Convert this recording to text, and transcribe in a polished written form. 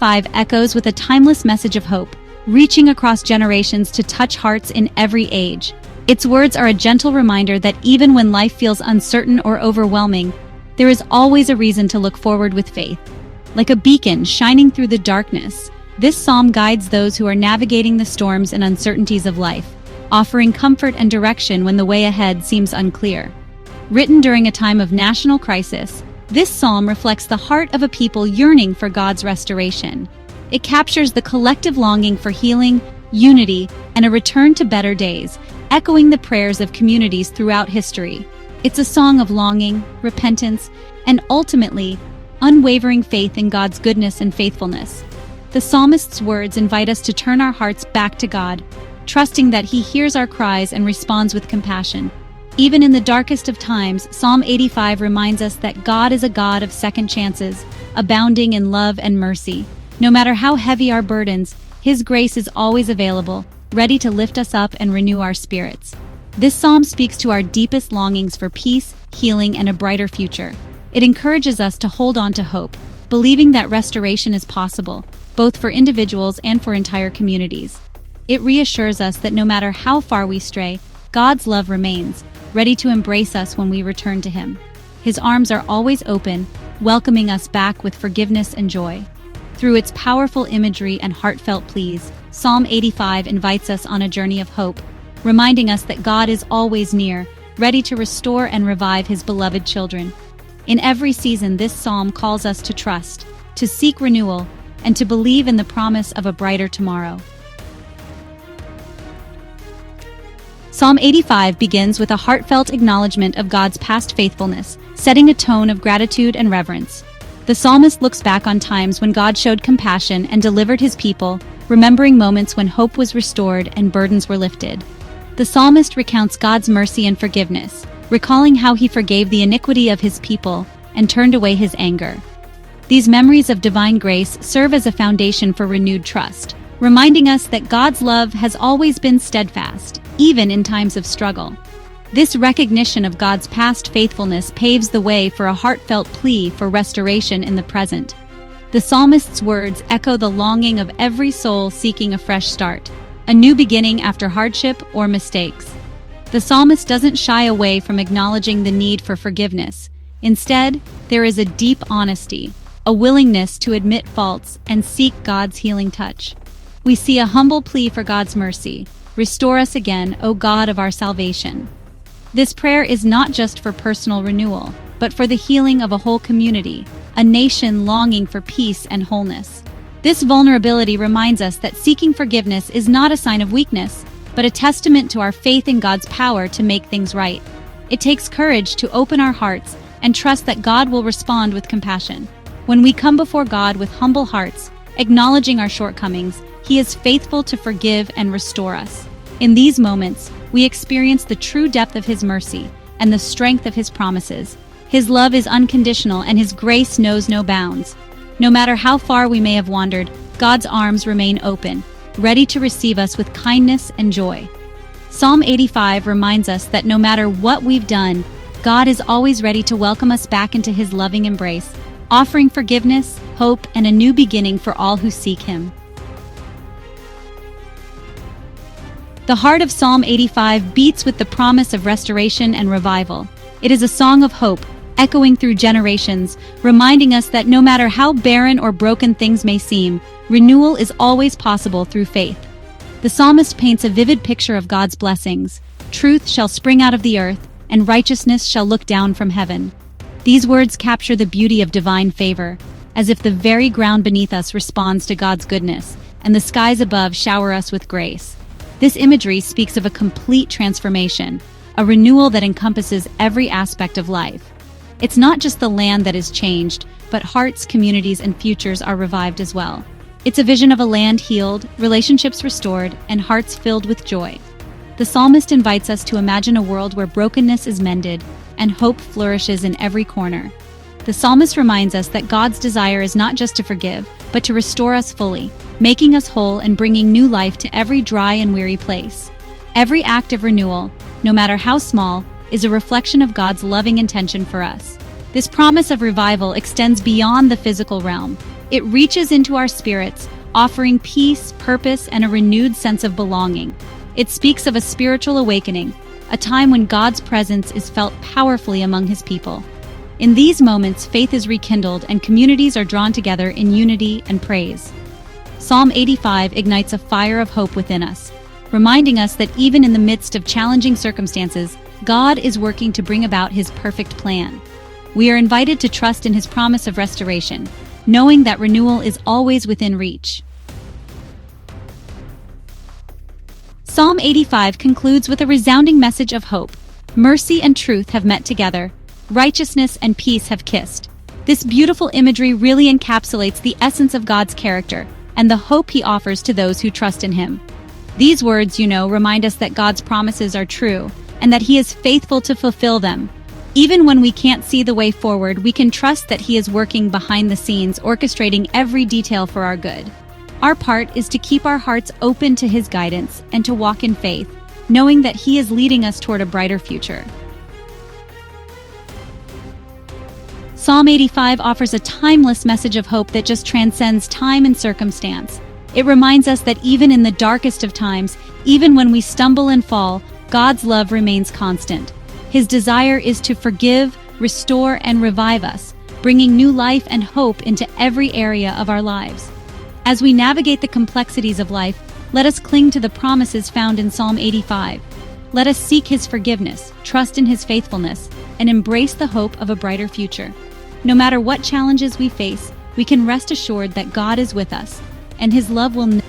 85 echoes with a timeless message of hope, reaching across generations to touch hearts in every age. Its words are a gentle reminder that even when life feels uncertain or overwhelming, there is always a reason to look forward with faith. Like a beacon shining through the darkness, this psalm guides those who are navigating the storms and uncertainties of life, offering comfort and direction when the way ahead seems unclear. Written during a time of national crisis, this psalm reflects the heart of a people yearning for God's restoration. It captures the collective longing for healing, unity, and a return to better days, echoing the prayers of communities throughout history. It's a song of longing, repentance, and ultimately, unwavering faith in God's goodness and faithfulness. The psalmist's words invite us to turn our hearts back to God, trusting that He hears our cries and responds with compassion. Even in the darkest of times, Psalm 85 reminds us that God is a God of second chances, abounding in love and mercy. No matter how heavy our burdens, His grace is always available, ready to lift us up and renew our spirits. This psalm speaks to our deepest longings for peace, healing, and a brighter future. It encourages us to hold on to hope, believing that restoration is possible, both for individuals and for entire communities. It reassures us that no matter how far we stray, God's love remains, ready to embrace us when we return to Him. His arms are always open, welcoming us back with forgiveness and joy. Through its powerful imagery and heartfelt pleas, Psalm 85 invites us on a journey of hope, reminding us that God is always near, ready to restore and revive His beloved children. In every season, this psalm calls us to trust, to seek renewal, and to believe in the promise of a brighter tomorrow. Psalm 85 begins with a heartfelt acknowledgement of God's past faithfulness, setting a tone of gratitude and reverence. The psalmist looks back on times when God showed compassion and delivered His people, remembering moments when hope was restored and burdens were lifted. The psalmist recounts God's mercy and forgiveness, recalling how He forgave the iniquity of His people and turned away His anger. These memories of divine grace serve as a foundation for renewed trust, reminding us that God's love has always been steadfast, even in times of struggle. This recognition of God's past faithfulness paves the way for a heartfelt plea for restoration in the present. The psalmist's words echo the longing of every soul seeking a fresh start, a new beginning after hardship or mistakes. The psalmist doesn't shy away from acknowledging the need for forgiveness. Instead, there is a deep honesty, a willingness to admit faults and seek God's healing touch. We see a humble plea for God's mercy. Restore us again, O God of our salvation. This prayer is not just for personal renewal, but for the healing of a whole community, a nation longing for peace and wholeness. This vulnerability reminds us that seeking forgiveness is not a sign of weakness, but a testament to our faith in God's power to make things right. It takes courage to open our hearts and trust that God will respond with compassion. When we come before God with humble hearts, acknowledging our shortcomings, He is faithful to forgive and restore us. In these moments, we experience the true depth of His mercy and the strength of His promises. His love is unconditional and His grace knows no bounds. No matter how far we may have wandered, God's arms remain open, ready to receive us with kindness and joy. Psalm 85 reminds us that no matter what we've done, God is always ready to welcome us back into His loving embrace, offering forgiveness, hope, and a new beginning for all who seek Him. The heart of Psalm 85 beats with the promise of restoration and revival. It is a song of hope, echoing through generations, reminding us that no matter how barren or broken things may seem, renewal is always possible through faith. The psalmist paints a vivid picture of God's blessings. Truth shall spring out of the earth, and righteousness shall look down from heaven. These words capture the beauty of divine favor, as if the very ground beneath us responds to God's goodness, and the skies above shower us with grace. This imagery speaks of a complete transformation, a renewal that encompasses every aspect of life. It's not just the land that is changed, but hearts, communities, and futures are revived as well. It's a vision of a land healed, relationships restored, and hearts filled with joy. The psalmist invites us to imagine a world where brokenness is mended and hope flourishes in every corner. The psalmist reminds us that God's desire is not just to forgive, but to restore us fully, making us whole and bringing new life to every dry and weary place. Every act of renewal, no matter how small, is a reflection of God's loving intention for us. This promise of revival extends beyond the physical realm. It reaches into our spirits, offering peace, purpose, and a renewed sense of belonging. It speaks of a spiritual awakening, a time when God's presence is felt powerfully among His people. In these moments, faith is rekindled and communities are drawn together in unity and praise. Psalm 85 ignites a fire of hope within us, reminding us that even in the midst of challenging circumstances, God is working to bring about His perfect plan. We are invited to trust in His promise of restoration, knowing that renewal is always within reach. Psalm 85 concludes with a resounding message of hope. Mercy and truth have met together. Righteousness and peace have kissed. This beautiful imagery really encapsulates the essence of God's character and the hope He offers to those who trust in Him. These words, remind us that God's promises are true and that He is faithful to fulfill them. Even when we can't see the way forward, we can trust that He is working behind the scenes, orchestrating every detail for our good. Our part is to keep our hearts open to His guidance and to walk in faith, knowing that He is leading us toward a brighter future. Psalm 85 offers a timeless message of hope that just transcends time and circumstance. It reminds us that even in the darkest of times, even when we stumble and fall, God's love remains constant. His desire is to forgive, restore, and revive us, bringing new life and hope into every area of our lives. As we navigate the complexities of life, let us cling to the promises found in Psalm 85. Let us seek His forgiveness, trust in His faithfulness, and embrace the hope of a brighter future. No matter what challenges we face, we can rest assured that God is with us, and His love will